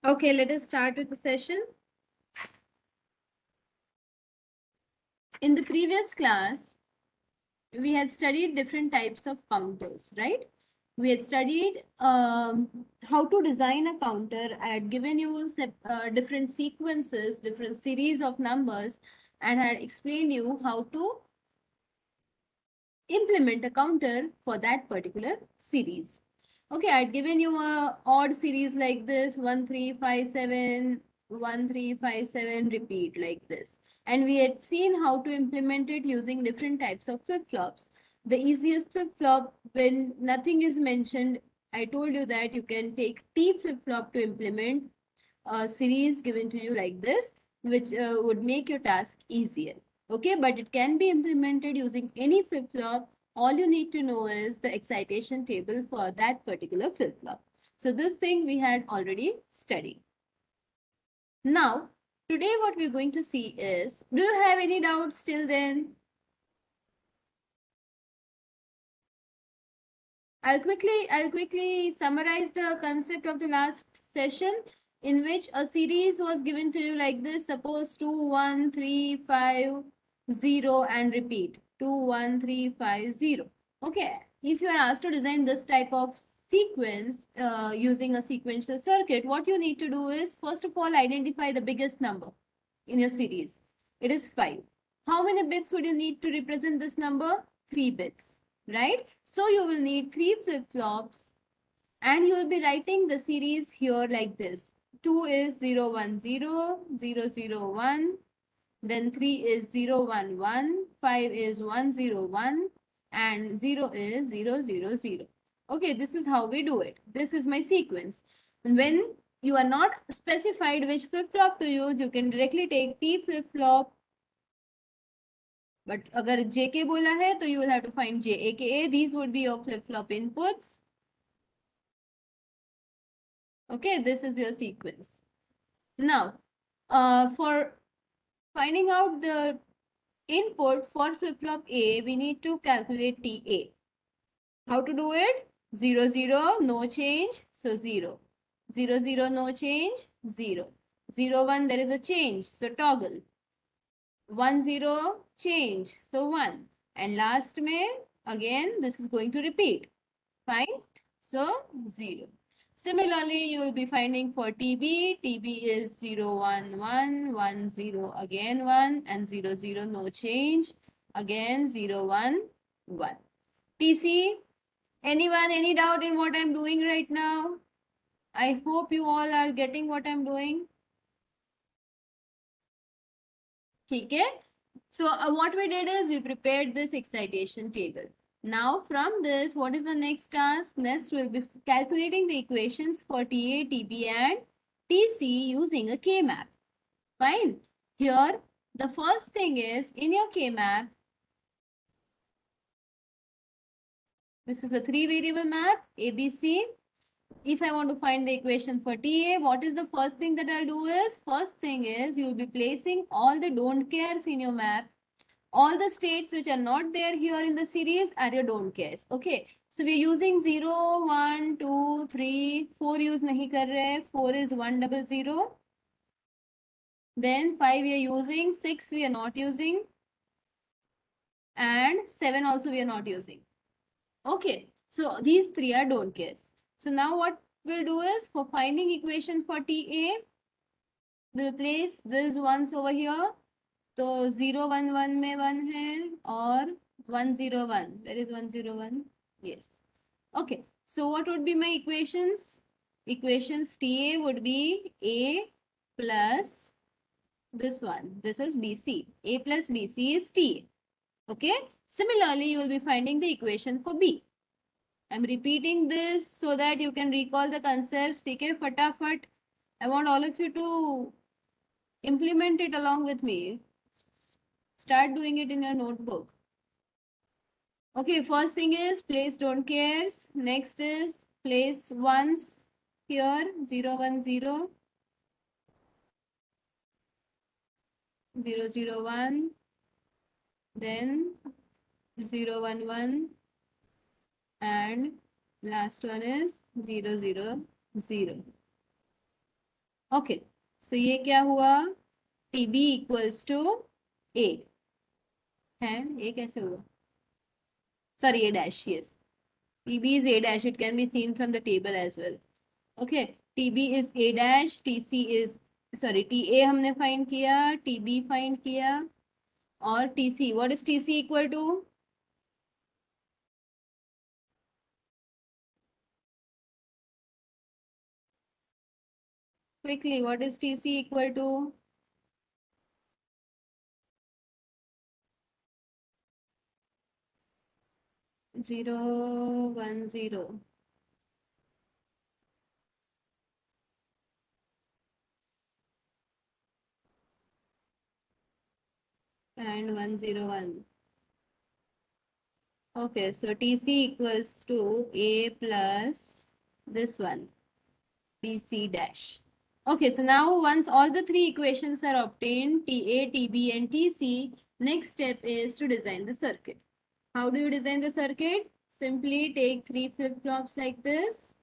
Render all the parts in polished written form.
Okay, let us start with the session. In the previous class, we had studied different types of counters, right? We had studied how to design a counter. I had given you different sequences, different series of numbers, and had explained you how to implement a counter for that particular series. Okay, I'd given you a odd series like this, 1 3 5 7 1 3 5 7 repeat like this, and we had seen how to implement it using different types of flip-flops. The easiest flip-flop, when nothing is mentioned, I told you that you can take T flip-flop to implement a series given to you like this, which would make your task easier. Okay, but it can be implemented using any flip-flop. All you need to know is the excitation table for that particular flip-flop. So this thing we had already studied. Now, today what we're going to see is, do you have any doubts till then? I'll quickly summarize the concept of the last session, in which a series was given to you like this. Suppose 2 1 3 5 0 and repeat 2 1 3 5 0. Okay, if you are asked to design this type of sequence using a sequential circuit, what you need to do is, first of all, identify the biggest number in your series. It is 5. How many bits would you need to represent this number? 3 bits, right? So you will need 3 flip-flops, and you will be writing the series here like this. 2 is 0 1 0 0 0 1, then 3 is 0 1 1, 5 is 1 0 1, and 0 is 0 0 0. Okay, this is how we do it. This is my sequence. When you are not specified which flip-flop to use, you can directly take T flip-flop. But अगर JK बोला है तो you will have to find J, aka these would be your flip-flop inputs. Okay, this is your sequence. Now, for finding out the input for flip-flop A, we need to calculate TA. How to do it? 0 0, no change, so 0. 0 0, no change, 0. 0 1, there is a change, so toggle. 1 0, change, so 1. And last mein, again, this is going to repeat. Fine, so 0. Similarly, you will be finding for TB. TB is 0 1 1, 1 0, again 1, and 0 0, no change, again 0 1 1. TC, anyone, any doubt in what I'm doing right now? I hope you all are getting what I'm doing. Okay, so what we did is we prepared this excitation table. Now from this, what is the next task? Next we'll be calculating the equations for TA, TB and TC using a K-map. Fine. Here, the first thing is, in your K-map, this is a 3-variable map, ABC. If I want to find the equation for TA, what is the first thing that I'll do is, first thing is, you'll be placing all the don't cares in your map. All the states which are not there here in the series are your don't cares. Okay, so we are using 0 1 2 3 4 use nahi kar rahe. 4 is 100. Then 5 we are using, 6 we are not using, and 7 also we are not using. Okay, so these 3 are don't cares. So now what we'll do is, for finding equation for TA, we'll place these ones over here. तो 0 1 1 में 1 है और 1 0 1. Where is 1 0 1? Yes. Okay. So what would be my equations? Equations TA would be A plus this one. This is BC. A plus BC is TA. Okay. Similarly, you will be finding the equation for B. I'm repeating this so that you can recall the concepts. Okay, fatafat. I want all of you to implement it along with me. Start doing it in your notebook. Okay, first thing is place don't cares. Next is place ones here, 0 1 0, 0 0 1, then 0 1 1, and last one is 0 0 0. Okay, सो ये क्या हुआ, TB equals to A है, ये कैसे हुआ, sorry A dash, yes, TB is A dash, it can be seen from the table as well. Okay, TB is A dash, TC is, sorry, TA हमने find किया, TB find किया, और TC, what is TC equal to? Quickly, what is TC equal to? 0, 1, 0. And 1, 0, 1. Okay, so TC equals to A plus this one, BC dash. Okay, so now once all the three equations are obtained, TA, TB and TC, next step is to design the circuit. How do you design the circuit? Simply take 3 flip-flops like this.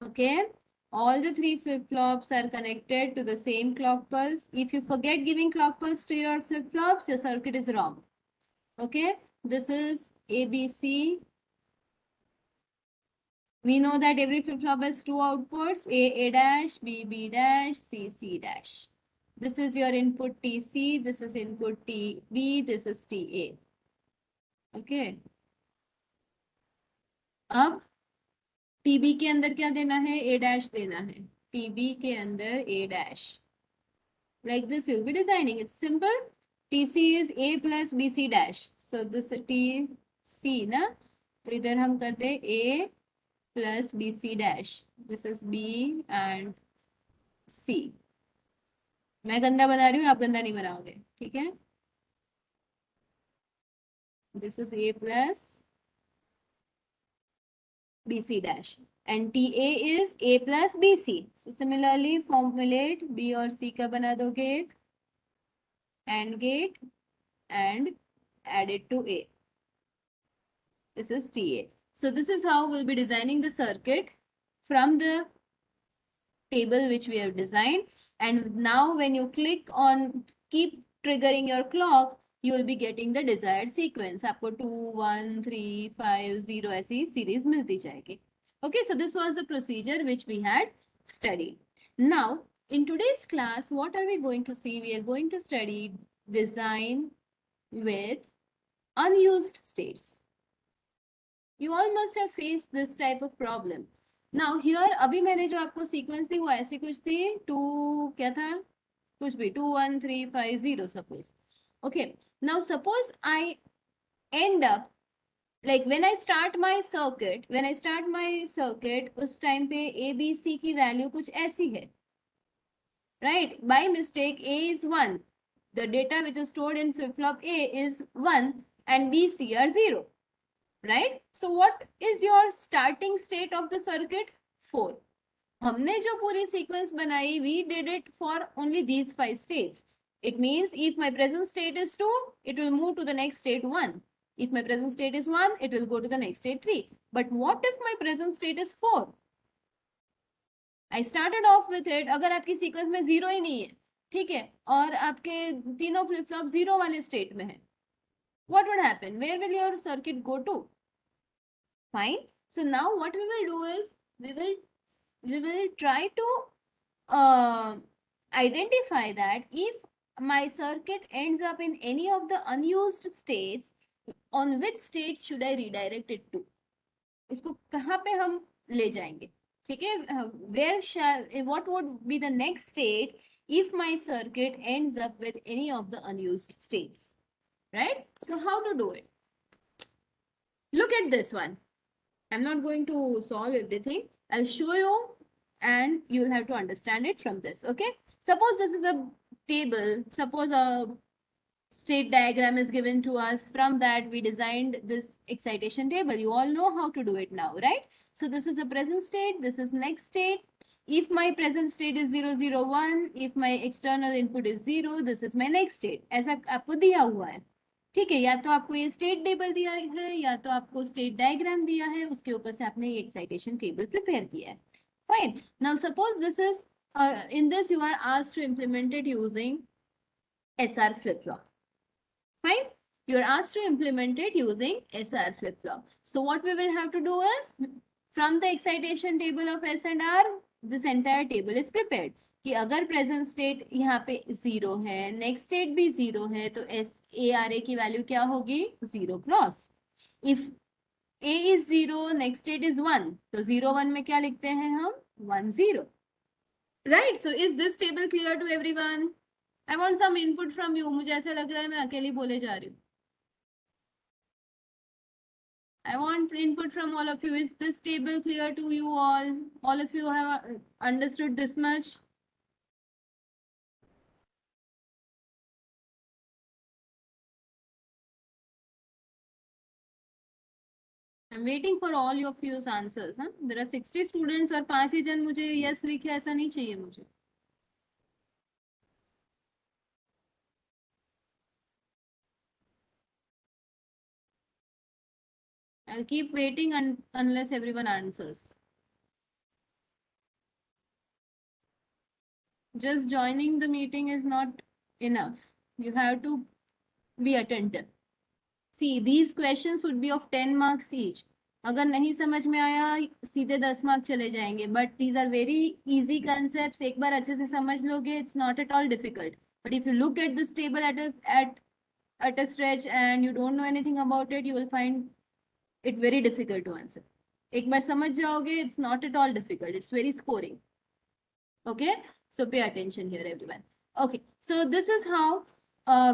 Okay, all the 3 flip-flops are connected to the same clock pulse. If you forget giving clock pulse to your flip-flops, your circuit is wrong. Okay, this is ABC. We know that every flip-flop has 2 outputs, A dash, B dash, C dash. This is your input TC, this is input TB, this is TA. Okay. अब TB के अंदर क्या देना है, A dash देना है, TB के अंदर A dash. Like this you'll be designing. It's simple. TC is A plus BC dash. So this TC ना, तो इधर हम करते हैं A plus BC dash. This is B and C. मैं गंदा बना रही हूँ, आप गंदा नहीं बनाओगे, ठीक है? This is A plus BC dash and TA is A plus BC. So similarly formulate B और C का बना दोगे एक AND gate and add it to A. This is TA. So this is how we'll be designing the circuit from the table which we have designed. And now when you click on keep triggering your clock, you will be getting the desired sequence. आपको 2, 1, 3, 5, 0 ऐसी series मिलती जाएगी. Okay, so this was the procedure which we had studied. Now, in today's class, what are we going to see? We are going to study design with unused states. You all must have faced this type of problem. Now here अभी मैंने जो आपको sequence दी वो ऐसी कुछ थी, 2 क्या था, कुछ भी 2, 1, 3, 5, 0 suppose. Okay, now suppose I end up like when I start my circuit, उस टाइम पे ABC की वैल्यू कुछ ऐसी है, right? By mistake A is 1, the data which is stored in flip-flop A is 1 and BC are 0. Right? So what is your starting state of the circuit? 4. हमने जो पूरी sequence बनाई, we did it for only these 5 states. It means if my present state is 2, it will move to the next state 1. If my present state is 1, it will go to the next state 3. But what if my present state is 4? I started off with it, अगर आपकी sequence में 0 ही नहीं है, ठीक है, और आपके तीनों flip flop 0 वाले state में है, what would happen? Where will your circuit go to? Fine. So now what we will do is we will try to identify that if my circuit ends up in any of the unused states, on which state should I redirect it to? इसको कहाँ पे हम ले जाएंगे, ठीक है? What would be the next state if my circuit ends up with any of the unused states, right? So how to do it? Look at this one. I'm not going to solve everything. I'll show you and you'll have to understand it from this, okay? Suppose this is a table. Suppose a state diagram is given to us. From that, we designed this excitation table. You all know how to do it now, right? So this is a present state. This is next state. If my present state is 0, 0, 1, if my external input is 0, this is my next state. ऐसा आपको दिया हुआ है. ठीक है, या तो आपको ये स्टेट टेबल दिया है या तो आपको स्टेट डायग्राम दिया है, उसके ऊपर से आपने ये एक्साइटेशन टेबल प्रिपेयर किया है. Fine. Now suppose this is in this you are asked to implement it using SR flip-flop. Fine. You are asked to implement it using SR flip-flop. So what we will have to do is, from the excitation table of S and R, this entire table is prepared. कि अगर present state यहाँ पे 0 है, next state भी 0 है, तो SARA की value क्या होगी? 0 cross. If A is 0, next state is 1, तो 0 1 में क्या लिखते हैं हम? 1 0. Right? So is this table clear to everyone? I want some input from you. मुझे ऐसा लग रहा है मैं अकेली बोले जा रही हूँ. I want input from all of you. Is this table clear to you all? All of you have understood this much? I'm waiting for all of your answers. Huh? There are 60 students और 5 ही जन मुझे yes लिखे, ऐसा नहीं चाहिए मुझे. I'll keep waiting unless everyone answers. Just joining the meeting is not enough. You have to be attentive. See, these questions would be of 10 marks each. अगर नहीं समझ में आया सीधे 10 मार्क चले जाएंगे. But these are very easy concepts. एक बार अच्छे से समझ लोगे, it's not at all difficult. But if you look at this table at a stretch and you don't know anything about it, you will find it very difficult to answer. एक बार समझ जाओगे, it's not at all difficult. It's very scoring. Okay, so pay attention here, everyone. Okay, so this is how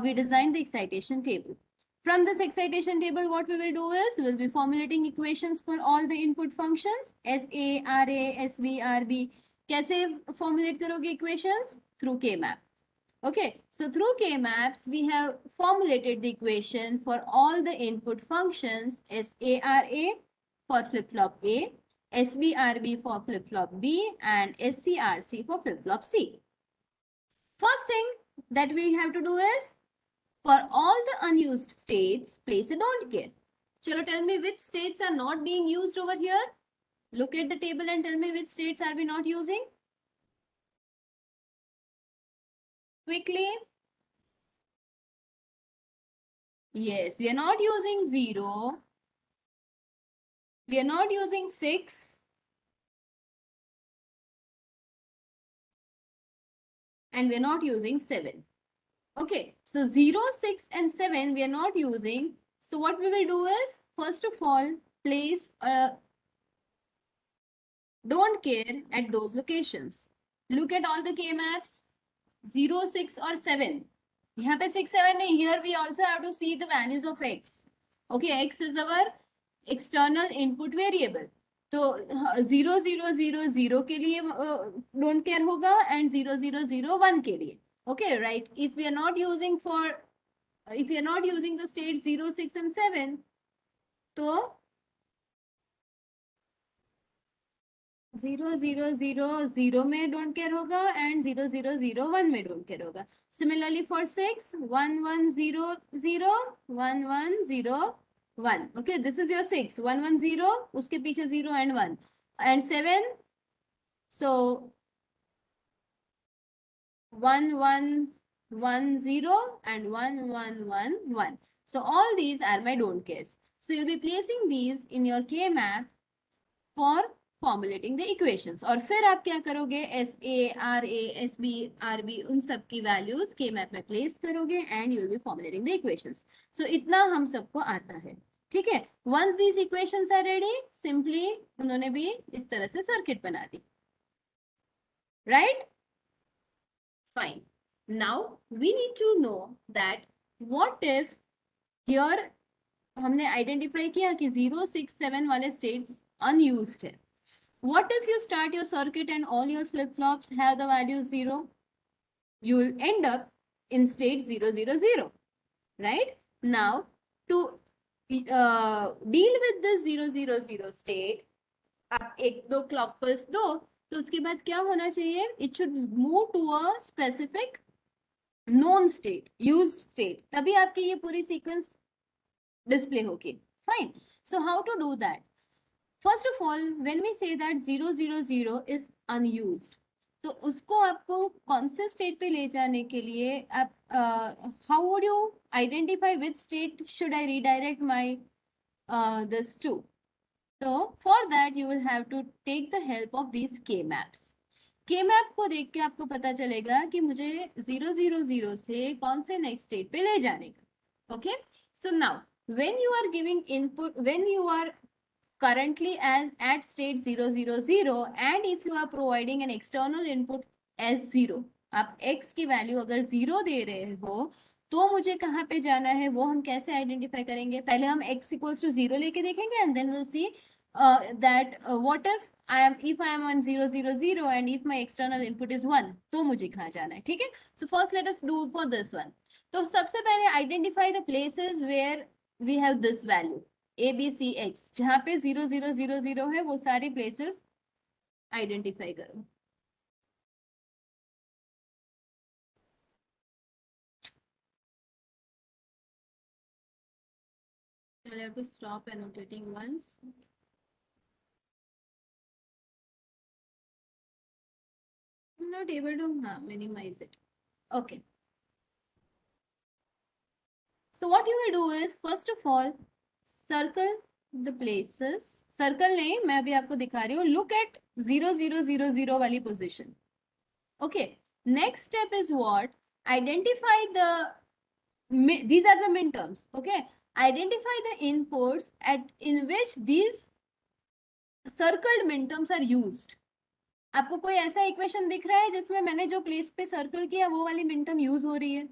we designed the excitation table. From this excitation table, what we will do is we will be formulating equations for all the input functions SA, RA, SB, RB. कैसे formulate करोगे equations? Through K-map. Okay, so through K-maps, we have formulated the equation for all the input functions SARA for flip-flop A, SBRB for flip-flop B, and SCRC for flip-flop C. First thing that we have to do is, for all the unused states, place a don't care. Chalo, tell me which states are not being used over here. Look at the table and tell me which states are we not using. Quickly. Yes, we are not using 0. We are not using 6. And we are not using 7. Okay, so 0, 6 and 7 we are not using. So what we will do is, first of all, place a don't care at those locations. Look at all the K-maps, 0, 6 or 7. यहाँ पे 6, 7 नहीं. Here we also have to see the values of x. Okay, x is our external input variable. तो 0, 0, 0, 0 के लिए don't care होगा and 0, 0, 0, 1 के लिए. Okay, right? If we are not using the states 0, 6 and 7, तो 0, 0, 0, 0 में don't care होगा and 0, 0, 0, 1 में don't care होगा. Similarly for 6, 1, 1, 0, 0, 1, 1, 0, 1. Okay, this is your 6. 1, 1, 0, उसके पीछे 0 and 1. And 7, so 1, 1, 1, 0 and 1, 1, 1, 1. So all these are my don't cares. So you'll be placing these in your K-map for formulating the equations. और फिर आप क्या करोगे? SA, RA, SB, RB उन सब की values K-map में place करोगे and you will be formulating the equations. So इतना हम सबको आता है. ठीक है? Once these equations are ready, simply उन्होंने भी इस तरह से circuit बना दी. Right? Fine. Now we need to know that what if here हमने identify किया कि 0, 6, 7 वाले states unused है. What if you start your circuit and all your flip-flops have the value 0? You will end up in state 0, 0, 0. Right? Now, to deal with this 0, 0, 0 state, आप एक दो clock pulse दो, तो उसके बाद क्या होना चाहिए? It should move to a specific known state, used state. तभी आपकी ये पूरी sequence display होगी. Fine. So how to do that? First of all, when we say that 0, 0, 0 is unused, तो उसको आपको कौन से स्टेट पे ले जाने के लिए आप how would you identify which state should I redirect my this to? तो for that you will have to take the help of these K maps. K map को देख के आपको पता चलेगा कि मुझे 000 से कौन से नेक्स्ट स्टेट पे ले जाने का. Okay, so now when you are giving input, when you are currently at state 000 and if you are providing an external input as 0, आप x की वैल्यू अगर 0 दे रहे हो तो मुझे कहाँ पे जाना है वो हम कैसे आइडेंटिफाई करेंगे? पहले हम x इक्वल्स टू 0 लेके देखेंगे and then will see that what if I am on 000 and if my external input is 1, तो मुझे कहाँ जाना है. ठीक है, so first let us do for this one. तो सबसे पहले identify the places where we have this value ABCX, जहां पे 0000 है वो सारी प्लेसेस आइडेंटिफाई करो. I'll have to stop annotating once. I'm not able to minimize it. Okay. So what you will do is first of all circle the places. Circle नहीं, मैं अभी आपको दिखा रही हूँ. Look at 0000 वाली position. Okay. Next step is what? Identify the these are the min terms. Okay, identify the inputs at in which these circled min terms are used. आपको कोई ऐसा इक्वेशन दिख रहा है जिसमें मैंने जो प्लेस पे सर्कल किया वो वाली min term यूज हो रही है?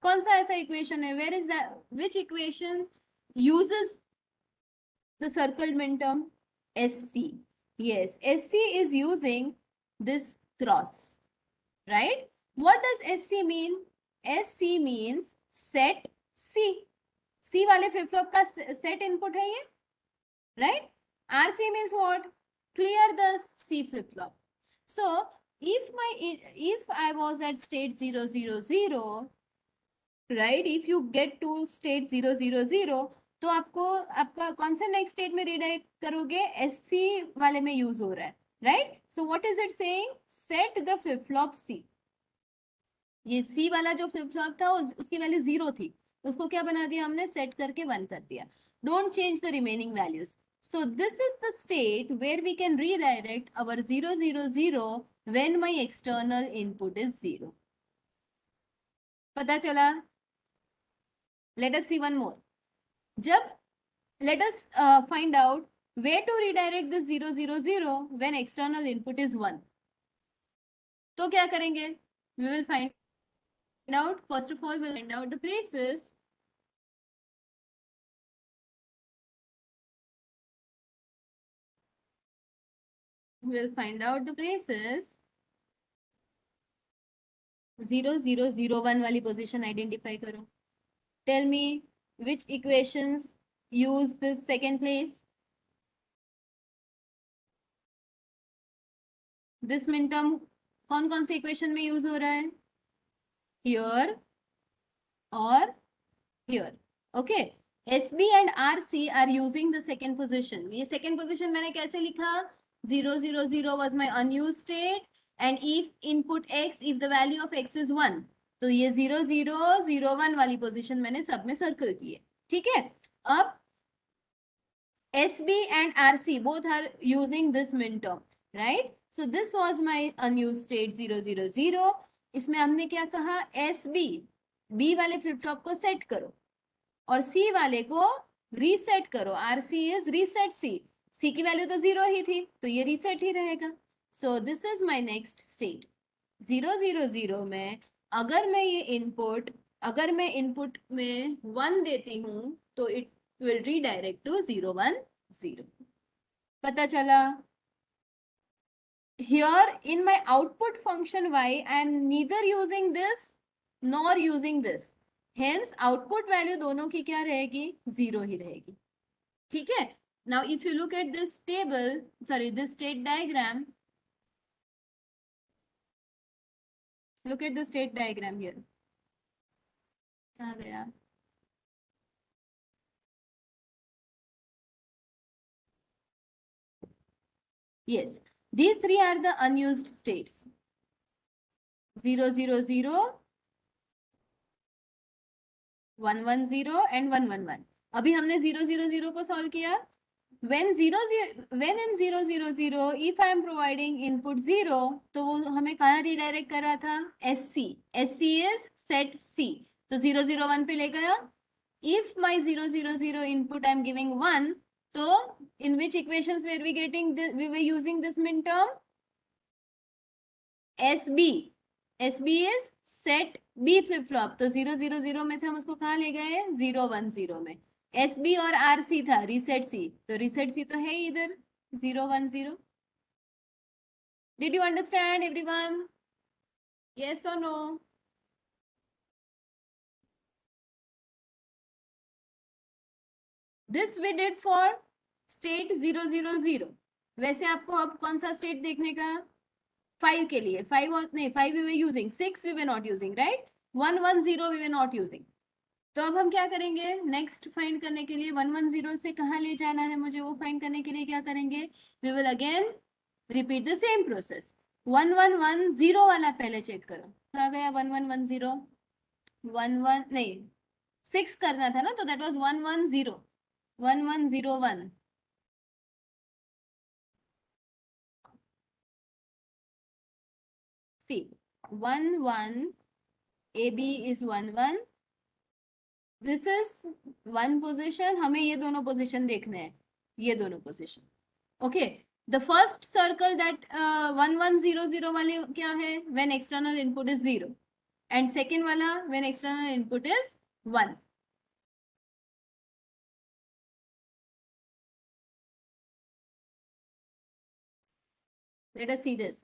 कौन सा ऐसा इक्वेशन है? Where is that? Which equation uses the circled min term? SC. Yes, SC is using this cross, right? What does SC mean? SC means set C. C वाले flip flop का set input है ये, right? RC means what? Clear the C flip flop. So if I was at state 000, right? If you get to state 000, तो आपको आपका कौन सा next state में रिडायरेक्ट करोगे? SC वाले में यूज हो रहा है, right? So what is it saying? Set the flip flop C. ये C वाला जो फ्लिप फ्लॉप था उसकी वैल्यू 0 थी, उसको क्या बना दिया हमने? सेट करके 1 कर दिया. Don't change the remaining values. So this is the state where we can redirect our 000 when my external input is 0. पता चला? Let us see one more. जब let us find out where to redirect this 000 when external input is 1. तो क्या करेंगे? We will find out. First of all, we'll find out the places. We'll find out the places 0001 वाली position identify करो. Tell me which equations use this second place. This min term कौन कौन से equation में use हो रहा है? Here or here. Okay. SB and RC are using the second position. ये second position मैंने कैसे लिखा? 000 was my unused state and if input x, if the value of x is 1, तो ये 0001 वाली position मैंने सब में circle की है. ठीक है? अब SB and RC both are using this min term, right? So this was my unused state 000. इसमें हमने क्या कहा? SB, B वाले फ्लिप फ्लॉप को सेट करो और C वाले को रीसेट करो. RC is reset C. C की वैल्यू तो 0 ही थी तो ये रीसेट ही रहेगा. So this is my next state 000 में अगर मैं ये इनपुट, अगर मैं इनपुट में 1 देती हूँ तो इट will redirect to 010. पता चला? Here in my output function y, I am neither using this nor using this. Hence output value दोनों की क्या रहेगी? 0 ही रहेगी. ठीक है? Now if you look at this table, sorry, this state diagram, look at the state diagram here. कहाँ गया? Yes. These three are the unused states. 0, 0, 0, 1, 1, 0 and 1, 1, 1. अभी हमने 0, 0, 0 को सॉल्व किया. When in 0, 0, 0, if I am providing input 0, तो वो हमें कहाँ redirect कर रहा था? SC. SC is set C. तो 0, 0, 1 पे ले गया. If my 0, 0, 0 input I am giving 1, तो in which equations were we getting this, we were using this min term? SB. SB is set B flip flop. तो 0, 0, 0 में से हम उसको कहाँ ले गए? 0, 1, 0 में. SB और RC था, reset C. तो reset C तो है ही इधर 0, 1, 0. Did you understand everyone? Yes or no? This we did for state 0, 0, 0. वैसे आपको अब कौन सा स्टेट देखने का? 5 के लिए 5 और नहीं 5 we were using, 6 we were not using, right? 1, 1, 0 we were not using. तो अब हम क्या करेंगे? नेक्स्ट फाइंड करने के लिए 1, 1, 0 से कहाँ ले जाना है मुझे, वो फाइंड करने के लिए क्या करेंगे? We will again repeat the same process. 1, 1, 1, 0 वाला पहले चेक करो. आ गया 1, 1, 1, 0. 1, 1 नहीं 6 करना था ना, तो that was 1, 1, 0. 1, 1, 0, 1. See 1, 1 AB is 1, 1. This is one position. हमें ये दोनों पोजिशन देखने हैं, ये दोनों position. Okay, the first circle that 1, 1, 0, 0 वाले क्या है? When external input is 0. And second वाला when external input is 1. Let us see this.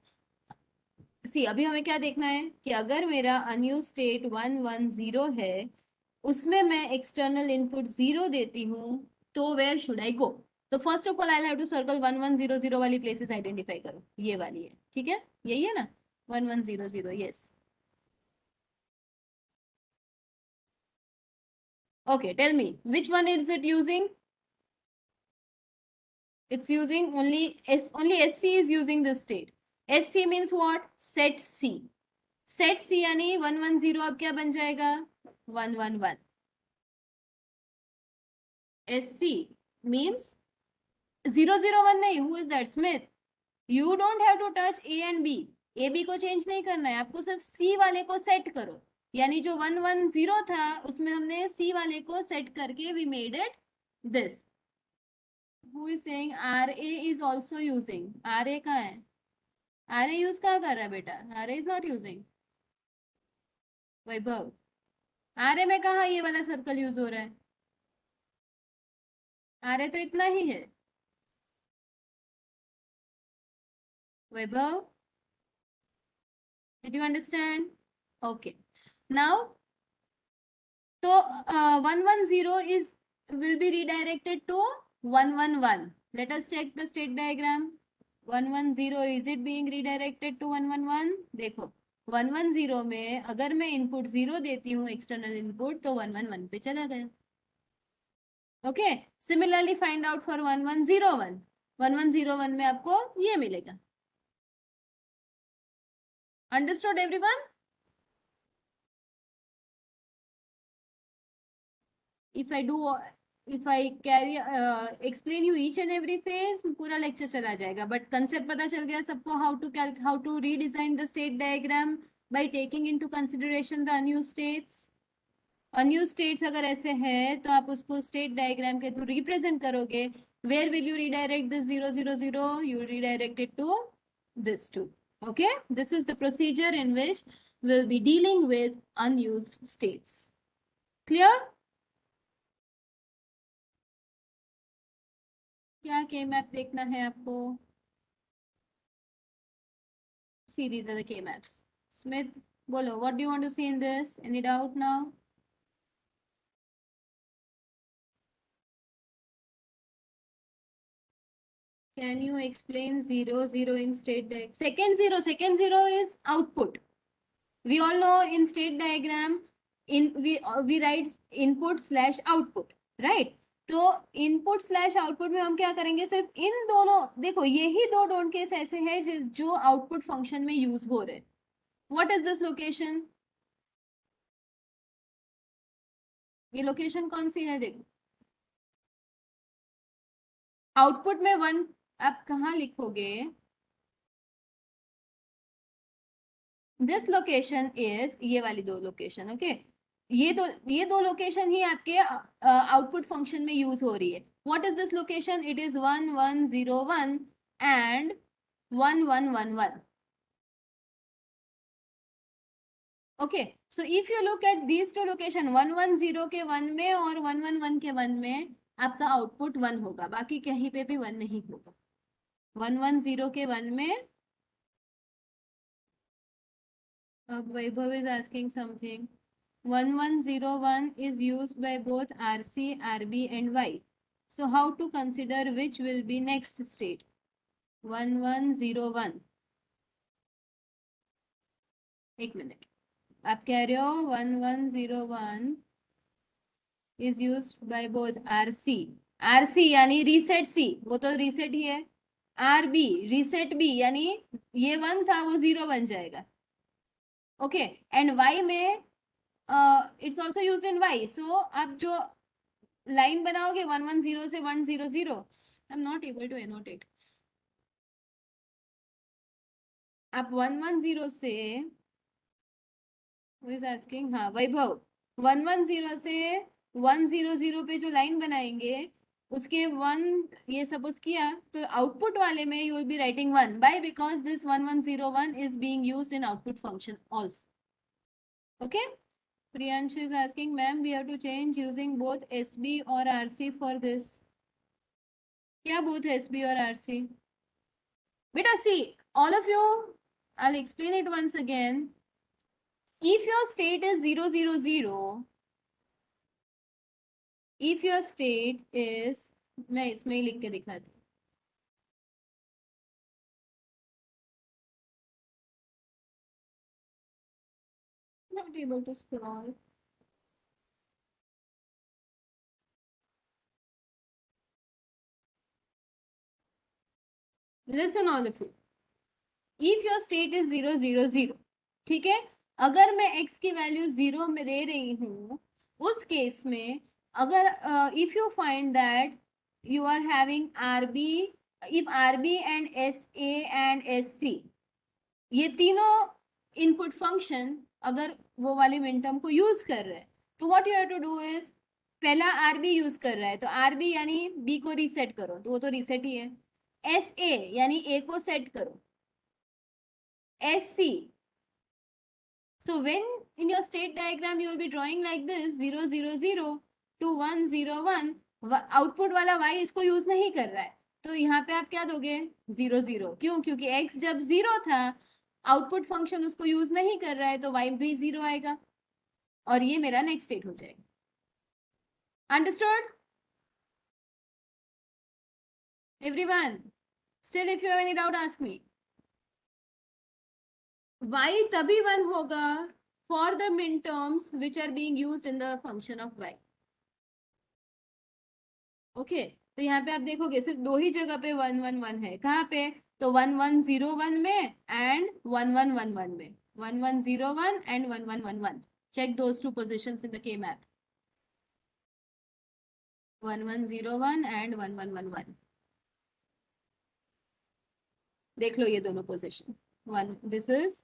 See अभी हमें क्या देखना है कि अगर मेरा अनयूज्ड स्टेट 1, 1, 0 है, उसमें मैं एक्सटर्नल इनपुट 0 देती हूँ, तो वेयर शुड आई गो? तो first of all I have to circle 1, 1, 0, 0 वाली प्लेसेस आइडेंटिफाई करो. ये वाली है, ठीक है, यही है ना? 1, 1, 0, 0. Yes. Okay, tell me which one is it using? It's using only SC is using this state. SC means what? Set C. Set C यानी 1, 1, 0 अब क्या बन जाएगा? 1, 1, 1. SC means 0, 0, 1 नहीं. Who is that? Smith. You don't have to touch A and B. A B को change नहीं करना है आपको, सिर्फ C वाले को सेट करो. यानी जो 1, 1, 0 था उसमें हमने C वाले को सेट करके we made it this. Who is saying RA is also using? RA कहाँ है? RA यूज कहाँ कर रहा है बेटा? RA is not using. Vaibhav, RA में कहाँ ये वाला सर्कल यूज हो रहा है? RA तो इतना ही है. वैभव, did you understand? Okay. Now, so 1, 1, 0 is will be redirected to 1, 1, 1. Let us check the state diagram. 1, 1, 0 is it being redirected to 1, 1, 1? देखो 1, 1, 0 में अगर मैं इनपुट 0 देती हूँ एक्सटर्नल इनपुट, तो 1, 1, 1 पे चला गया. Okay, similarly find out for 1, 1, 0, 1. 1, 1, 0, 1 में आपको ये मिलेगा. Understood everyone? if I carry explain you each and every phase, पूरा लेक्चर चला जाएगा. बट कंसेप्ट पता चल गया सबको, how to redesign the state diagram by taking into consideration the unused states. unused states अगर ऐसे है तो आप उसको स्टेट डायग्राम के थ्रू रिप्रेजेंट करोगे. where will you redirect this 0, 0, 0? You redirect it to this 2. okay, this is the procedure in which we'll be dealing with unused states. clear? क्या के मैप देखना है आपको? See, these are the K maps. Smith, bolo, what do you want to see in this? Any doubt now? Can you explain 0, 0 in state diagram? Second zero is output. We all know in state diagram, we write input / output, right? तो input slash output में हम क्या करेंगे, सिर्फ इन दोनों, देखो यही दो डोंट केस ऐसे हैं जो आउटपुट फंक्शन में यूज हो रहे। व्हाट इज दिस लोकेशन, ये लोकेशन कौन सी है, देखो आउटपुट में 1, आप कहाँ लिखोगे, दिस लोकेशन इज, ये वाली दो लोकेशन, ओके ये दो लोकेशन ही आपके आउटपुट फंक्शन में यूज हो रही है। What is this location, it is 1 1 0 1 and 1 1 1 1। Okay, so if you look at these two location, 1 1 0 के 1 में और 1 1 1 के 1 में आपका आउटपुट 1 होगा, बाकी कहीं पे भी 1 नहीं होगा। 1 1 0 के 1 में, अब वैभव is asking something, 1 1 0 1 is used by both RC, RB and Y. So how to consider which will be next state? 1 1 0 1, एक मिनट, आप कह रहे हो 1 1 0 1 is used by both RC, RC यानी रीसेट C, वो तो रीसेट ही है, RB रीसेट B यानी ये 1 था वो 0 बन जाएगा, ओके एंड Y में it's also use in Y। सो आप जो लाइन बनाओगे 1 1 0 से 1 0 0, I am not able to annotate, आप 1 1 0 से, who is asking, हाँ वैभव, 1 1 0 से 1 0 0 पे जो लाइन बनाएंगे उसके 1, ये सपोज किया तो आउटपुट वाले में you will be writing 1 by, because this 1 1 0 1 is being used in output function also, okay. Priyanshu is asking, ma'am, we have to change using both SB or RC for this. क्या both SB और RC? Beta, see, all of you, I'll explain it once again. If your state is 0 0 0, if your state is, मैं इसमें ही लिख के दिखाती हूँ, not able to scroll. Listen all of you. If your state is 0 0 0, ठीक है, अगर मैं x की वैल्यू 0 में दे रही हूँ, उस केस में अगर if you find that you are having RB, if RB and SA and SC, ये तीनों इनपुट फंक्शन अगर वो वाले मिनटर्म को यूज कर रहे हैं, तो what you have to do is, पहला RB यूज कर रहा है तो RB यानी B को रीसेट करो, तो वो तो रीसेट ही है। SA यानी A को सेट करो, SC, so when in your state diagram you will be drawing like this 0 0 0 to 1 0 1, output वाला y इसको यूज नहीं कर रहा है, तो यहाँ पे आप क्या दोगे 0 0, क्यों, क्योंकि x जब 0 था आउटपुट फंक्शन उसको यूज नहीं कर रहा है तो y भी 0 आएगा और ये मेरा नेक्स्ट स्टेट हो जाएगा। Understood everyone? Still if you have any doubt ask me. y तभी 1 होगा for the min terms which are being used in the function of y, okay तो यहाँ पे आप देखोगे सिर्फ दो ही जगह पे 1 1 1 है, कहाँ पे, तो 1 1 0 1 में एंड 1 1 1 1 में, 1 1 0 1 and 1 1 1 1, check those two positions in the K map, 1 1 0 1 and 1 1 1 1, देख लो ये दोनों position, one this is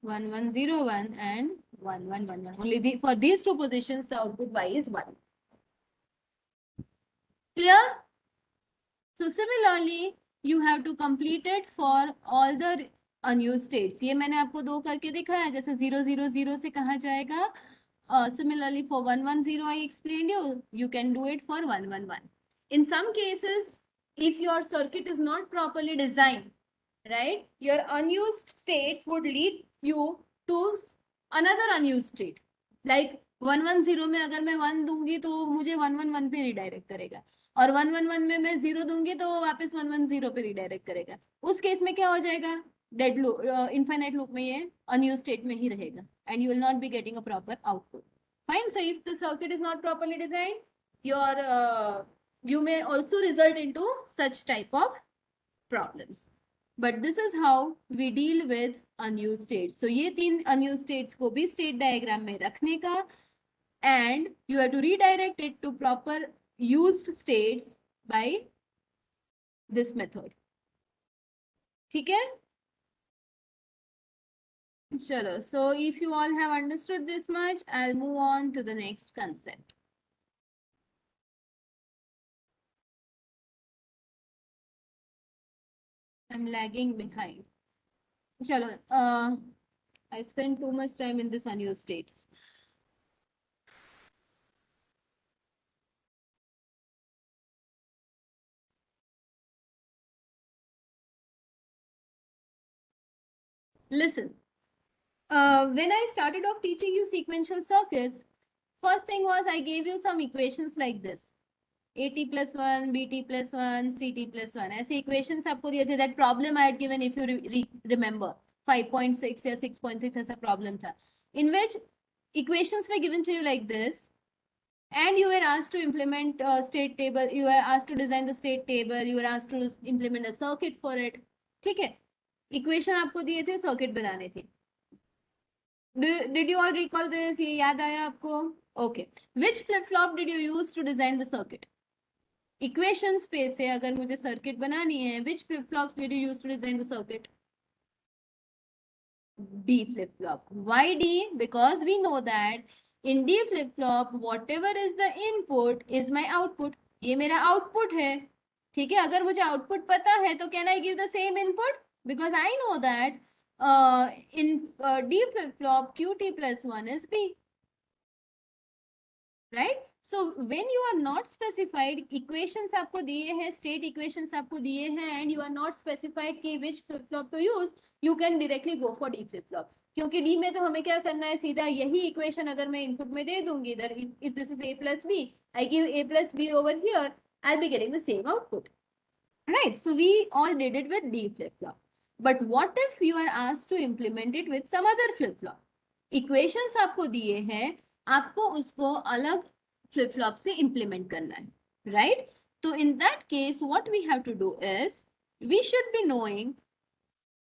1 1 0 1 and 1 1 1 1, only for these two positions the output y is 1. Clear? So similarly you have to complete it for all the unused states. ये मैंने आपको दो करके दिखाया, जैसे 0 0 0 से कहाँ जाएगा, similarly for 1 1 0 I explained you can do it for 1 1 1. In some cases if your circuit is not properly designed, right, your unused states would lead you to another unused state, like 1 1 0 में अगर मैं 1 दूंगी तो मुझे 1 1 1 पे redirect करेगा, और 1 1 1 में मैं 0 दूंगी तो वापस 1 1 0 पे रिडायरेक्ट करेगा, उस केस में क्या हो जाएगा, डेड लूप, इनफाइनाइट लूप में ये अनयूज्ड स्टेट में ही रहेगा and you will not be getting a proper output. Fine. So if the circuit is not properly designed, your you may also result into such type of problems. But this is how we deal with unused states. So ये तीन unused states को भी state diagram में रखने का, and you have to redirect it to proper used states by this method. ठीक है? Chalo. So if you all have understood this much, I'll move on to the next concept. I'm lagging behind. Chalo. I spent too much time in this unused states. Listen. When I started off teaching you sequential circuits, first thing was I gave you some equations like this. AT plus 1, BT plus 1, CT plus 1. ऐसे equations आपको दिए थे. That problem I had given, if you remember, 5.6 या 6.6 ऐसा problem था, in which equations were given to you like this, and you were asked to implement a state table. You were asked to design the state table. You were asked to implement a circuit for it. ठीक है? Equation आपको दिए थे, circuit बनाने थे. Did you all recall this? ये याद आया आपको? Okay. Which flip-flop did you use to design the circuit? Equation space से अगर मुझे circuit बनानी है, which flip-flops did you use to design the circuit? D flip-flop. Why D? Because we know that in D flip-flop, whatever is the input is my output. ये मेरा output है. ठीक है? अगर मुझे output पता है, तो can I give the same input? Because I know that in D flip-flop, QT plus 1 is D. Right? So when you are not specified, equations आपको दिए हैं, state equations आपको दिए हैं, and you are not specified कि which flip-flop to use, you can directly go for D flip-flop. क्योंकि D में तो हमें क्या करना है, सीधा यही equation अगर मैं input में दे दूंगी, इधर if this is A plus B, I give A plus B over here, I'll be getting the same output. Right? So we all did it with D flip-flop. But what if you are asked to implement it with some other flip-flop? Equations आपको दिए हैं, आपको उसको अलग flip-flop से implement करना है, right? So in that case, what we have to do is, we should be knowing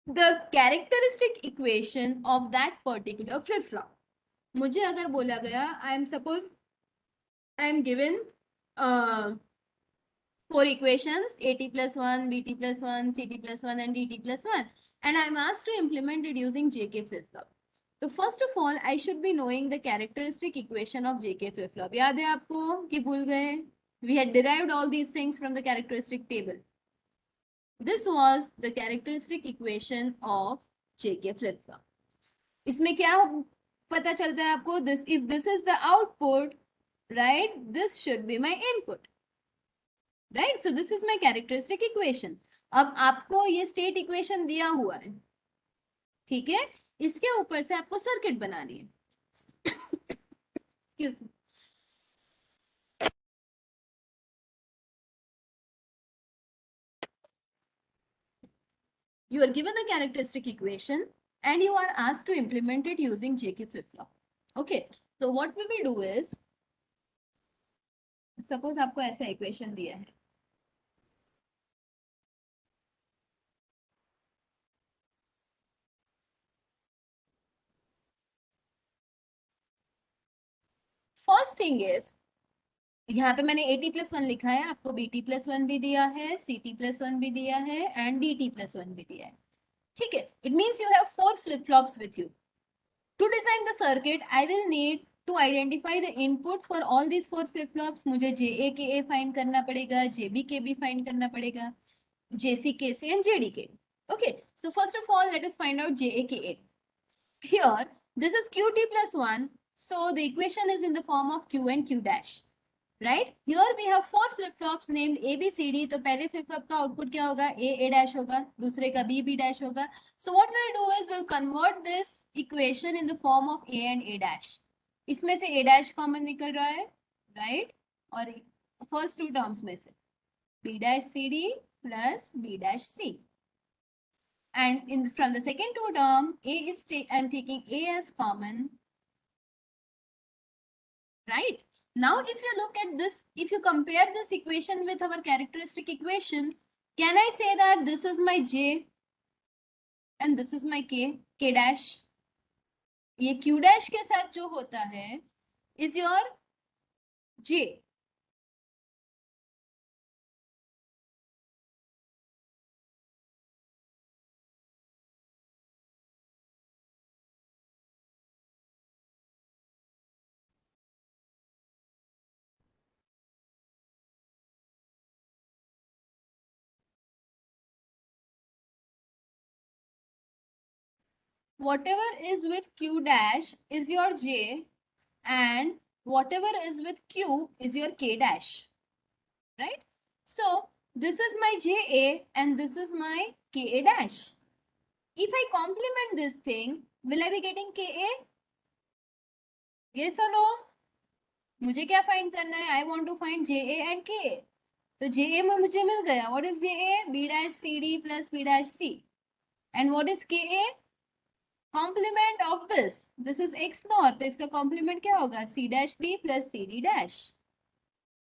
the characteristic equation of that particular flip-flop. मुझे अगर बोला गया, I am given 4 equations, AT plus 1, BT plus 1, CT plus 1 and DT plus 1, and I am asked to implement it using JK flip-flop. So first of all, I should be knowing the characteristic equation of JK flip-flop. याद है आपको कि भूल गए? We had derived all these things from the characteristic table. This was the characteristic equation of JK flip-flop. इसमें क्या पता चलता है आपको? This, if this is the output, right? This should be my input. Right? So this is my characteristic equation. अब आपको ये state equation दिया हुआ है, ठीक है? इसके ऊपर से आपको सर्किट बनानी है. Excuse me. You are given a characteristic equation and you are asked to implement it using JK flip-flop. Okay. So what we will do is, suppose आपको ऐसा equation दिया है. First thing is, यहाँ पे मैंने AT plus 1 लिखा है, आपको BT plus 1 भी दिया है, CT plus 1 भी दिया है, and DT plus 1 भी दिया है. ठीक है? It means you have 4 flip-flops with you. To design the circuit, I will need to identify the input for all these 4 flip-flops. मुझे JA के A find करना पड़ेगा, JB के B find करना पड़ेगा, JC के C and JD के. Okay, so first of all, let us find out JA के A. Here, this is QT plus 1, so the equation is in the form of Q and Q dash. Right? Here we have 4 flip-flops named A, B, C, D. तो पहले flip-flop का output क्या होगा? A, A dash होगा. दूसरे का B, B dash होगा. So what we'll do is we'll convert this equation in the form of A and A dash. इसमें से A dash common निकल रहा है, right? और first two terms में से B dash C D plus B dash C. And from the second two term, I'm taking A as common, right? Now, if you look at this, if you compare this equation with our characteristic equation, can I say that this is my J and this is my K dash? ये Q dash के साथ जो होता है is your J. Whatever is with Q dash is your J and whatever is with Q is your K dash, right? So this is my JA and this is my KA dash. If I complement this thing, will I be getting KA? Yes or no? मुझे क्या find करना है? I want to find JA and KA. तो JA में मुझे मिल गया. What is JA? B dash CD plus B dash C. And what is KA? Complement of this. This is X naught. तो इसका complement क्या होगा? C dash D plus CD dash.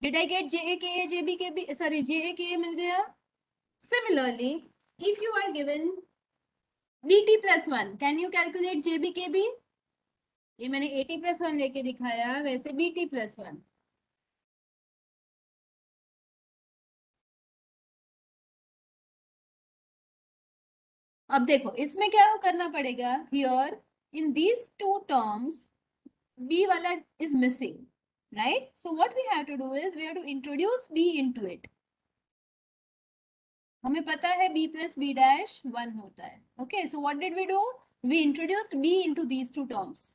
Did I get JA, KA, JB, KB? Sorry, JA, KA मिल गया. Similarly, if you are given BT plus 1, can you calculate JB, KB? ये मैंने AT plus 1 लेके दिखाया, वैसे BT plus 1. अब देखो इसमें क्या करना पड़ेगा? Here in these two terms b वाला is missing, right? So what we have to do is we have to introduce b into it. हमें पता है b plus b dash 1 होता है. Okay, so what did we do? We introduced b into these two terms.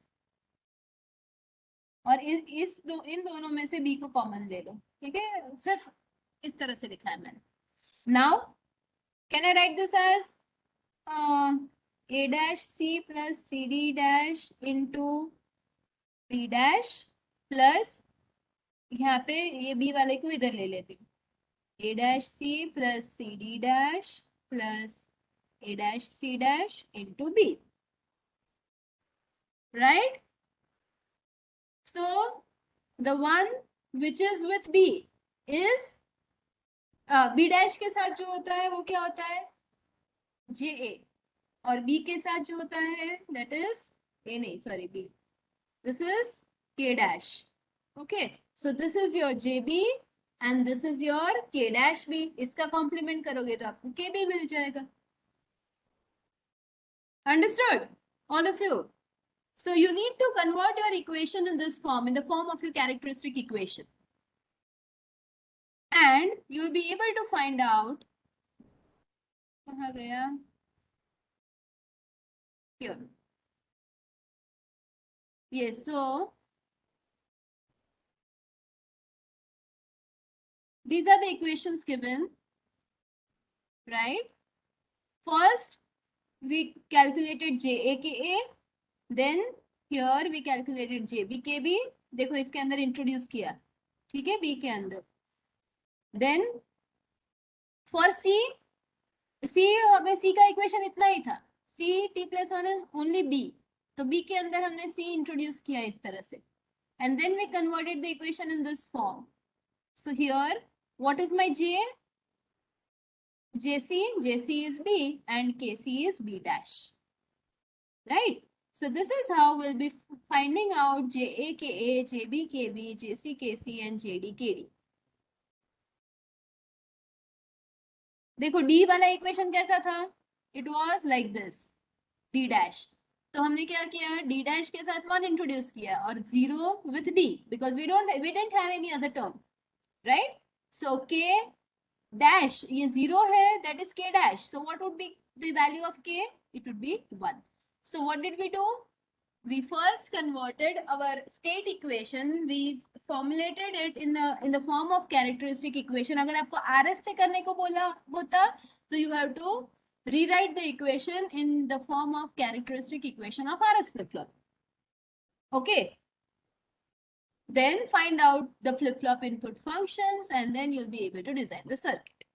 और इन दोनों में से b को कॉमन ले लो. ठीक है, सिर्फ इस तरह से लिखा है मैंने. Now can I write this as a dash c plus cd dash into b dash plus यहाँ पे ये b वाले को इधर ले लेती हूँ. a dash c plus cd dash plus a dash c dash into b, right? So the one which is with b is b dash के साथ जो होता है वो क्या होता है? ja. और b के साथ जो होता है that is a नहीं sorry b. This is k dash. Okay, so this is your jb and this is your k dash b. इसका कॉम्प्लीमेंट करोगे तो आपको kb मिल जाएगा. Understood, all of you? So you need to convert your equation in this form, in the form of your characteristic equation, and you will be able to find out. कहाँ गया? Here. Yes, so these are the equations given, right? First, we calculated JAKA, then here we calculated JBKB. देखो इसके अंदर introduce किया, ठीक है, B के अंदर. Then for C हमें C का इक्वेशन इतना ही था. C t plus 1 is only B. तो B के अंदर हमने C इंट्रोड्यूस किया इस तरह से. And then we converted the equation in this form. So here, what is my J? JC is B and KC is B dash, right? So this is how we'll be finding out JAKA, JBKB, JCKC and JDKD. देखो D वाला equation कैसा था? It was like this, D dash. तो हमने क्या किया? D dash के साथ 1 इंट्रोड्यूस किया और 0 with D because we didn't have any other term, right? So K dash ये 0 है, that is K dash. So what would be the value of K? It would be 1. So what did we do? We first converted our state equation. We formulated it in the form of characteristic equation. अगर आपको RS से करने को बोला होता तो you have to rewrite the equation in the form of characteristic equation of RS flip-flop. Okay. Then find out the flip-flop input functions and then you'll be able to design the circuit.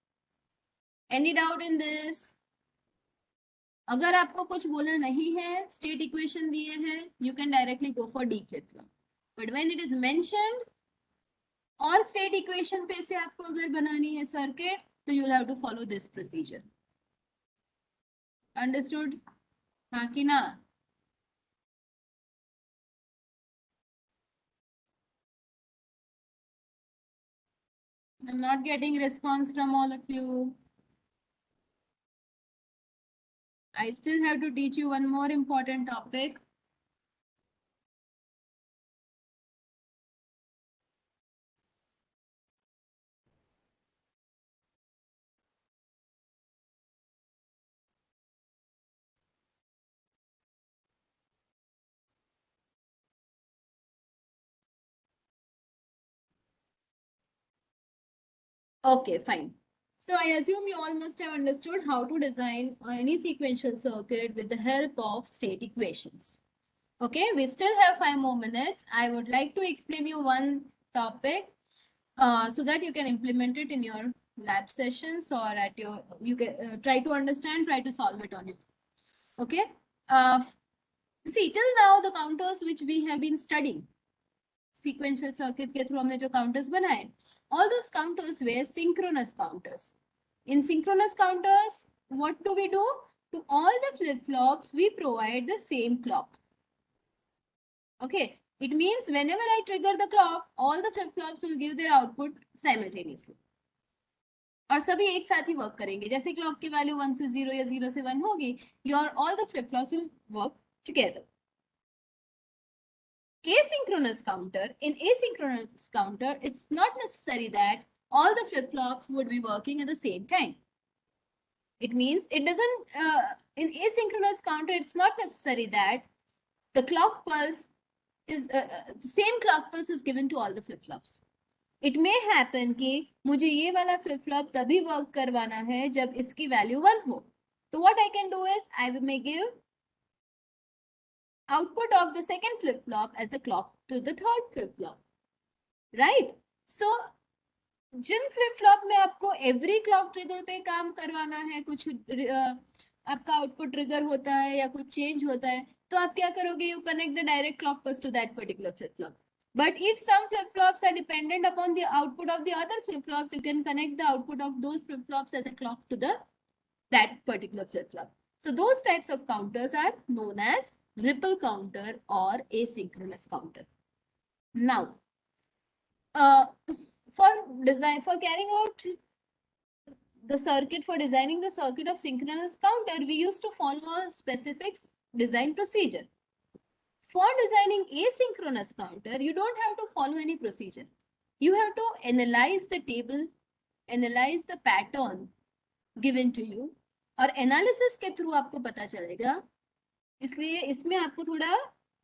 Any doubt in this? अगर आपको कुछ बोलना नहीं है, state equation दिए हैं, you can directly go for D flip-flop. But when it is mentioned, और state equation पे से आपको अगर बनानी है सर्किट तो you will have to follow this procedure. Understood? हाँ कि ना? I'm not getting response from all of you. I still have to teach you one more important topic. Okay, fine. So I assume you all must have understood how to design any sequential circuit with the help of state equations. Okay, we still have 5 more minutes. I would like to explain you one topic so that you can implement it in your lab sessions or at your, you can try to understand, try to solve it on it. Okay. See, till now the counters which we have been studying, sequential circuit के through हमने जो counters बनाए, all those counters were synchronous counters. In synchronous counters, what do? To all the flip-flops, we provide the same clock. Okay, it means whenever I trigger the clock, all the flip-flops will give their output simultaneously. और सभी एक साथ ही work करेंगे. जैसे clock की value 1 से 0 या 0 से 1 होगी, your all the flip-flops will work together. Asynchronous counter, in asynchronous counter, it's not necessary that all the flip-flops would be working at the same time. It means it doesn't, in asynchronous counter, it's not necessary that the clock pulse is, the same clock pulse is given to all the flip-flops. It may happen कि मुझे ये वाला flip-flop तभी work करवाना है जब इसकी value 1 हो. So what I can do is I may give output of the second flip-flop as the clock to the third flip-flop. Right? So Jin flip flop में आपको एवरी क्लॉक ट्रिगर पे काम करवाना है, कुछ आपका आउटपुट ट्रिगर होता है या कुछ चेंज होता है, तो आप क्या करोगे? You connect the direct clock pulse to that particular flip flop. But if some flip-flops are dependent upon the output of the other flip-flops, you can connect the output of those flip-flops as a clock to that particular flip-flop. So those types of counters are known as ripple counter or asynchronous counter. Now, for carrying out the circuit, for designing the circuit of synchronous counter, we used to follow a specific design procedure. For designing asynchronous counter, you don't have to follow any procedure. You have to analyze the table, analyze the pattern given to you, और analysis के through आपको पता चलेगा. इसलिए इसमें आपको थोड़ा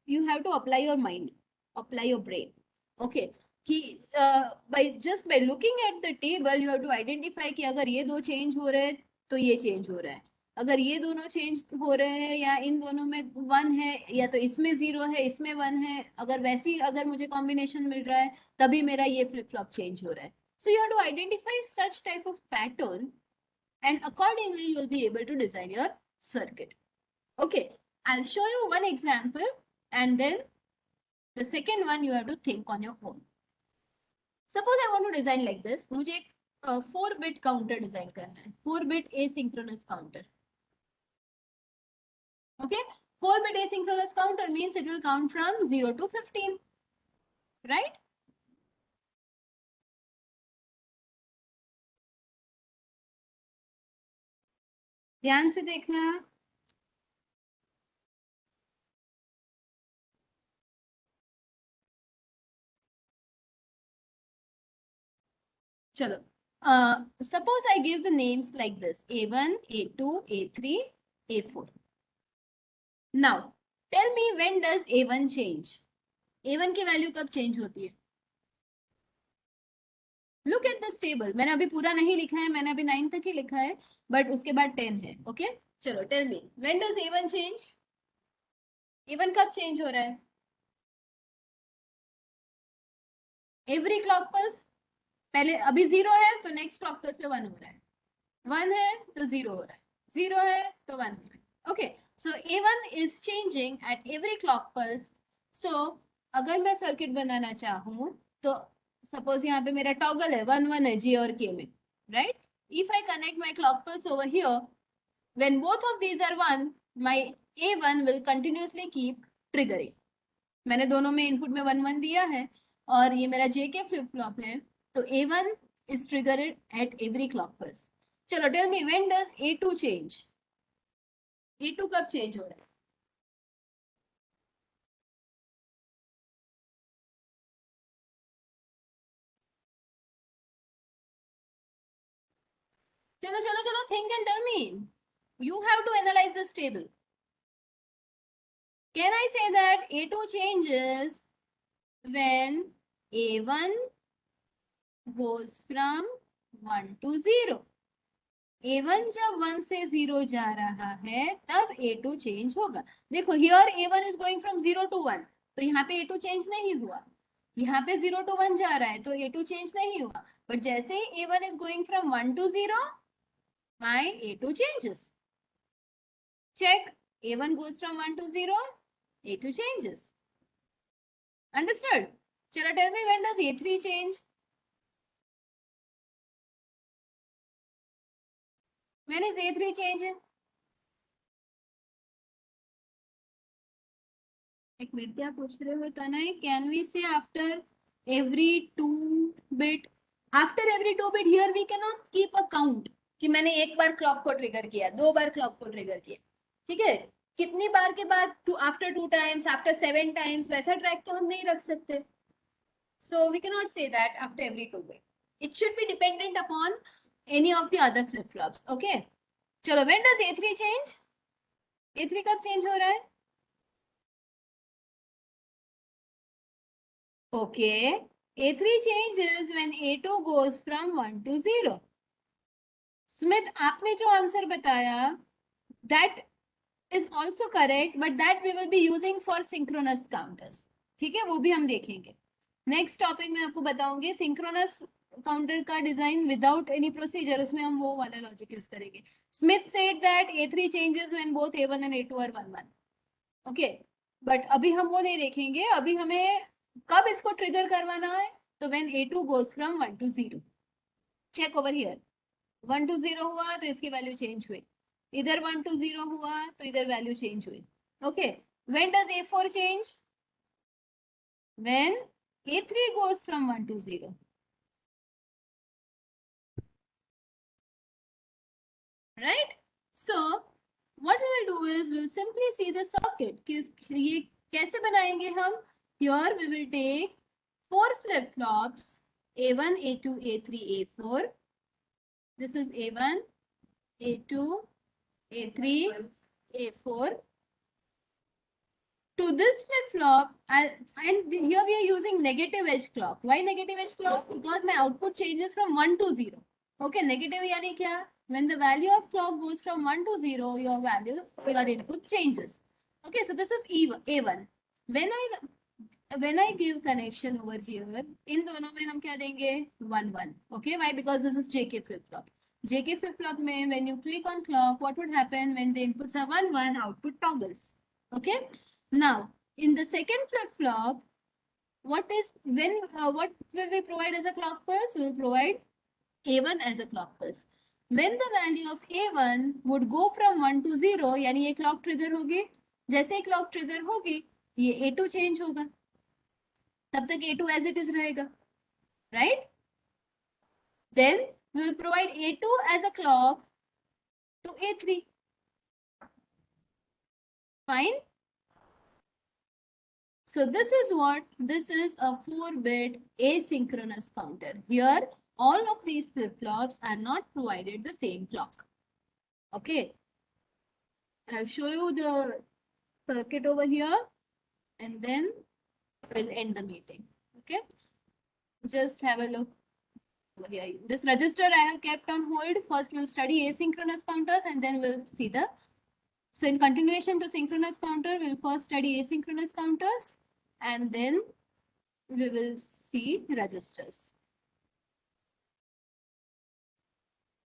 you have to apply your mind, apply your brain. Okay, कि by looking at the table you have to identify कि अगर ये दो चेंज हो रहे हैं तो ये चेंज हो रहा है, अगर ये दोनों चेंज हो रहे हैं या इन दोनों में 1 है या तो इसमें 0 है इसमें 1 है, अगर वैसी अगर मुझे कॉम्बिनेशन मिल रहा है तभी मेरा ये फ्लिप फ्लॉप चेंज हो रहा है. So you have to identify such type of pattern and accordingly you will be able to design your circuit. Okay, I'll show you one example and then the second one you have to think on your own. Suppose I want to design like this. मुझे एक 4-bit counter design करना है, 4-bit asynchronous counter. Okay, 4-bit asynchronous counter means it will count from 0 to 15, right? ध्यान से देखना. चलो, suppose I give the names like this: A1, A2, A3, A4. Now, tell me when does A1 change? A1 की value कब change होती है? Look at this table. मैंने अभी पूरा नहीं लिखा है, मैंने अभी 9 तक ही लिखा है, but उसके बाद 10 है. Okay? चलो, tell me when does A1 change? A1 कब चेंज हो रहा है? Every clock pulse. पहले अभी 0 है तो नेक्स्ट क्लॉक पल्स पे 1 हो रहा है, 1 है तो 0 हो रहा है, 0 है तो 1 हो रहा है. Okay, so A1 is changing at every clock pulse. So अगर मैं सर्किट बनाना चाहूँ तो सपोज यहाँ पे मेरा टॉगल है 1 1 है J और K में, right? If I connect my clock pulse over here, when both of these are 1, my A1 will continuously keep triggering. मैंने दोनों में इनपुट में 1 1 दिया है और ये मेरा JK फ्लिप फ्लॉप है, तो A1 is triggered at every clock pulse. चलो tell me when does A2 change? A2 कब चेंज हो रहा है? चलो चलो चलो, think and tell me. You have to analyze this table. Can I say that A2 changes when A1 goes from 1 to 0? A1 जब 1 से 0 जा रहा है तब A2 चेंज होगा. देखो here A1 is going from 0 to 1, तो यहाँ पे A2 चेंज नहीं हुआ. यहाँ पे 0 to 1 जा रहा है तो A2 चेंज नहीं हुआ. बट जैसे ही A1 is going from 1 to 0, my A2 changes. Check. A1 goes from 1 to 0, A2 changes. Understood? Chalo tell me when does A3 change? When is A3 change? एक मिनट, क्या पूछ रहे हो Tanay? Can we say after every 2 bit? After every 2 bit here we can not keep a count कि मैंने एक बार clock को ट्रिगर किया, 2 बार क्लॉक को ट्रिगर किया. ठीक है, कितनी बार के बाद, आफ्टर 2 times, आफ्टर 7 times, वैसा ट्रैक तो हम नहीं रख सकते. So we cannot say that after every 2 bit. It should be dependent upon any of the other flip flops. Okay. चलो, when does A3 change? A3 कब change हो रहा है? Okay. A3 changes when A2 goes from 1 to 0. Smith, आपने जो answer बताया, that is also correct, but that we will be using for synchronous counters. ठीक है, वो भी हम देखेंगे. नेक्स्ट टॉपिक में आपको बताऊंगी सिंक्रोनस काउंटर का डिजाइन विदाउट एनी प्रोसीजर, उसमें हम वो वाला लॉजिक यूज करेंगे. Smith said that A3 changes when both A1 and A2 are 1 1. Okay, but अभी हम वो नहीं देखेंगे. अभी हमें कब इसको ट्रिगर करवाना है, तो when A2 goes from 1 to 0. Check over here. 1 to 0 हुआ तो इसकी वैल्यू चेंज हुई, इधर 1 to 0 हुआ तो इधर वैल्यू चेंज हुई. Okay, when does A4 change? When A3 goes from 1 to 0. Right? So what we will do is we'll simply see the circuit. ये कैसे बनाएंगे हम? Here we will take 4 flip flops, A1, A2, A3, A4. This is A1, A2, A3, A4. To this flip flop, and here we are using negative edge clock. Why negative edge clock? Because my output changes from 1 to 0. Okay, negative यानी क्या? When the value of clock goes from 1 to 0, your input changes. Okay, so this is A1. When I give connection over here, इन दोनों में हम क्या देंगे? 1 1. Okay, why? Because this is JK flip flop. JK flip flop में when you click on clock, what would happen when the inputs are 1 1? Output toggles. Okay. Now, in the second flip flop, what will we provide as a clock pulse? We will provide A1 as a clock pulse. When the value of A1 would go from 1 to 0, यानी ये clock trigger होगी. जैसे ही clock trigger होगी, ये A2 change होगा. तब तक A2 as it is रहेगा, right? Then we will provide A2 as a clock to A3. Fine. So this is a 4-bit asynchronous counter. Here, all of these flip-flops are not provided the same clock. Okay. I'll show you the circuit over here and then we'll end the meeting. Okay. Just have a look over here. This register I have kept on hold. First we'll study asynchronous counters and then we'll see the. So in continuation to synchronous counter, we'll first study asynchronous counters and then we will see registers.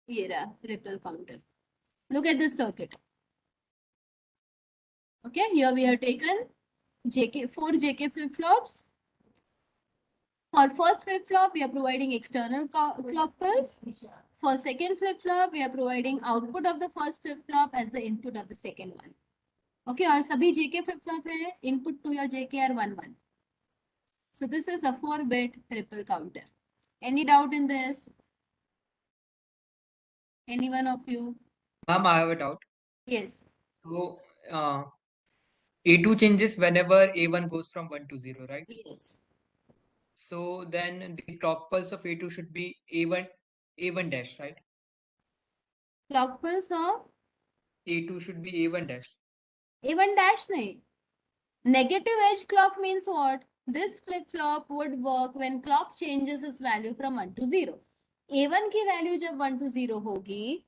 Here, ripple counter. Look at this circuit. Okay, here we have taken 4 JK flip-flops. For first flip-flop, we are providing external clock pulse. For second flip-flop, we are providing output of the first flip-flop as the input of the second one. Okay, और सभी JK flip-flop है, input to your JK are 1-1. So this is a 4-bit ripple counter. Any doubt in this? Any one of you? Ma'am, I have a doubt. Yes. So, A2 changes whenever A1 goes from 1 to 0, right? Yes. So then the clock pulse of A2 should be A1 dash, right? Clock pulse of A2 should be A1 dash. A1 dash नहीं. Negative edge clock means what? This flip-flop would work when clock changes its value from 1 to 0. A1 की value जब 1 to 0 होगी,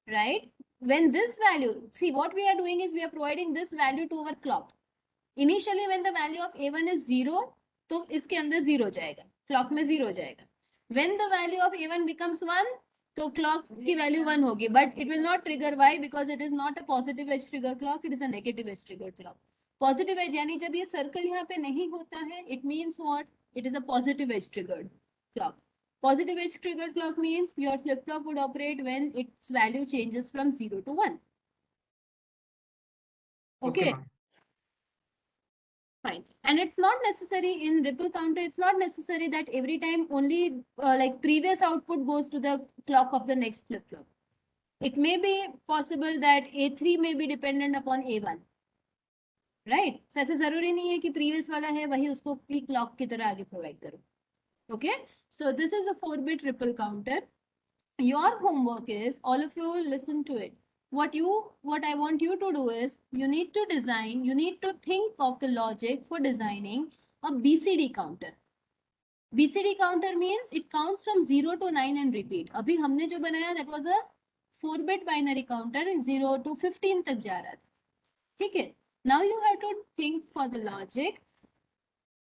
right? When this value, see what we are doing is we are providing this value to our clock. Initially when the value of A1 is 0, तो इसके अंदर 0 जाएगा, clock में 0 जाएगा. When the value of A1 becomes 1, तो clock की value 1 होगी, but it will not trigger. Why? Because it is not a positive edge trigger clock, it is a negative edge trigger clock. Positive edge यानी जब ये circle यहाँ पे नहीं होता है, it means what? It is a positive edge triggered clock. Positive edge triggered clock means your flip-flop would operate when its value changes from 0 to 1. Okay. ma'am. Fine. And it's not necessary in ripple counter, it's not necessary that every time only like previous output goes to the clock of the next flip-flop. It may be possible that A3 may be dependent upon A1. Right? So ऐसा जरूरी नहीं है कि previous वाला है वही उसको clock की तरह आगे provide करो. Okay? So this is a 4-bit ripple counter. Your homework is, all of you listen to it. What I want you to do is, you need to think of the logic for designing a BCD counter. BCD counter means it counts from 0 to 9 and repeat. अभी हमने जो बनाया that was a 4-bit binary counter, 0 to 15 तक जा रहा था. ठीक है? Now you have to think for the logic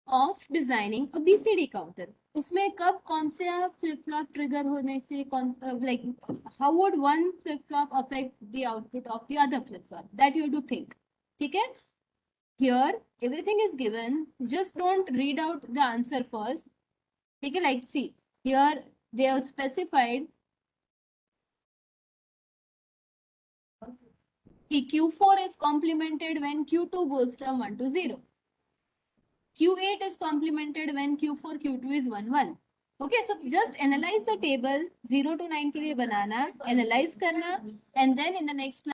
of designing a BCD counter. उसमें कब कौन से flip flop trigger होने से like how would one flip flop affect the output of the other flip flop, that you have to think. ठीक है? Here everything is given, just don't read out the answer first. ठीक है? Like see, here they have specified कि Q4 is complemented when Q2 goes from 1 to 0. Q8 is complemented when Q4, Q2 is 1, 1. Okay, so just analyze the table 0 to 9 के लिए बनाना, analyze करना, and then in the next class